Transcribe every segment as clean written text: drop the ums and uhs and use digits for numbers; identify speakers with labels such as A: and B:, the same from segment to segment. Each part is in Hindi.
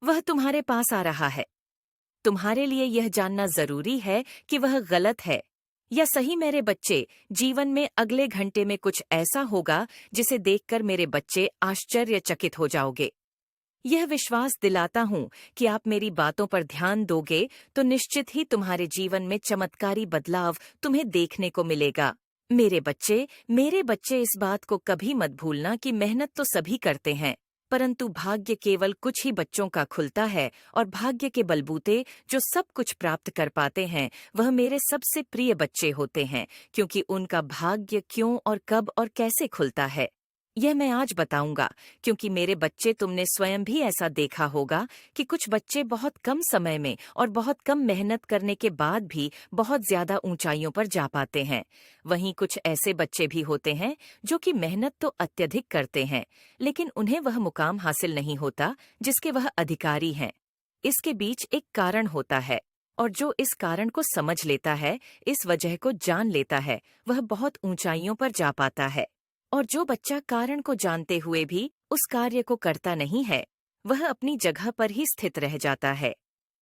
A: वह तुम्हारे पास आ रहा है। तुम्हारे लिए यह जानना जरूरी है कि वह गलत है या सही। मेरे बच्चे, जीवन में अगले घंटे में कुछ ऐसा होगा जिसे देखकर मेरे बच्चे आश्चर्यचकित हो जाओगे। यह विश्वास दिलाता हूँ कि आप मेरी बातों पर ध्यान दोगे तो निश्चित ही तुम्हारे जीवन में चमत्कारी बदलाव तुम्हें देखने को मिलेगा। मेरे बच्चे, इस बात को कभी मत भूलना कि मेहनत तो सभी करते हैं, परंतु भाग्य केवल कुछ ही बच्चों का खुलता है। और भाग्य के बलबूते जो सब कुछ प्राप्त कर पाते हैं, वह मेरे सबसे प्रिय बच्चे होते हैं, क्योंकि उनका भाग्य क्यों और कब और कैसे खुलता है, यह मैं आज बताऊंगा। क्योंकि मेरे बच्चे, तुमने स्वयं भी ऐसा देखा होगा कि कुछ बच्चे बहुत कम समय में और बहुत कम मेहनत करने के बाद भी बहुत ज्यादा ऊंचाइयों पर जा पाते हैं। वहीं कुछ ऐसे बच्चे भी होते हैं जो कि मेहनत तो अत्यधिक करते हैं, लेकिन उन्हें वह मुकाम हासिल नहीं होता जिसके वह अधिकारी हैं। इसके बीच एक कारण होता है, और जो इस कारण को समझ लेता है, इस वजह को जान लेता है, वह बहुत ऊंचाइयों पर जा पाता है। और जो बच्चा कारण को जानते हुए भी उस कार्य को करता नहीं है, वह अपनी जगह पर ही स्थित रह जाता है।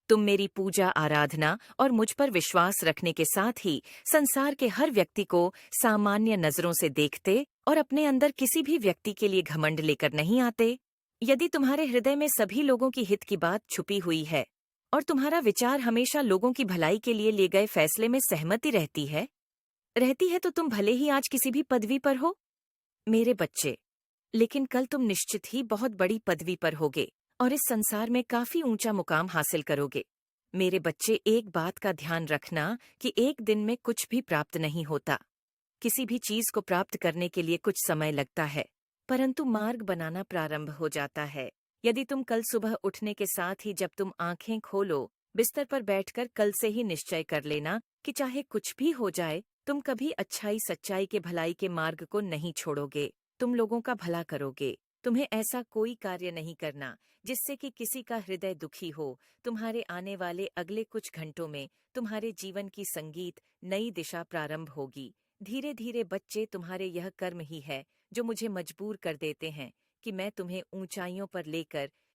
A: तुम मेरी पूजा आराधना और मुझ पर विश्वास रखने के साथ ही संसार के हर व्यक्ति को सामान्य नजरों से देखते और अपने अंदर किसी भी व्यक्ति के लिए घमंड लेकर नहीं आते। यदि तुम्हारे हृदय में सभी लोगों की हित की बात छुपी हुई है और तुम्हारा विचार हमेशा लोगों की भलाई के लिए गए फैसले में सहमति रहती है, तो तुम भले ही आज किसी भी पदवी पर हो, मेरे बच्चे, लेकिन कल तुम निश्चित ही बहुत बड़ी पदवी पर होगे और इस संसार में काफी ऊंचा मुकाम हासिल करोगे। मेरे बच्चे, एक बात का ध्यान रखना कि एक दिन में कुछ भी प्राप्त नहीं होता। किसी भी चीज को प्राप्त करने के लिए कुछ समय लगता है, परंतु मार्ग बनाना प्रारंभ हो जाता है। यदि तुम कल सुबह उठने के साथ ही जब तुम आंखें खोलो, बिस्तर पर बैठकर कल से ही निश्चय कर लेना कि चाहे कुछ भी हो जाए, तुम कभी अच्छाई सच्चाई के भलाई के मार्ग को नहीं छोड़ोगे। तुम लोगों का भला करोगे। तुम्हें ऐसा कोई कार्य नहीं करना जिससे कि किसी का हृदय दुखी हो। तुम्हारे आने वाले अगले कुछ घंटों में तुम्हारे जीवन की संगीत नई दिशा प्रारंभ होगी। धीरे धीरे बच्चे, तुम्हारे यह कर्म ही है जो मुझे मजबूर कर देते हैं कि मैं तुम्हें ऊंचाइयों पर लेकर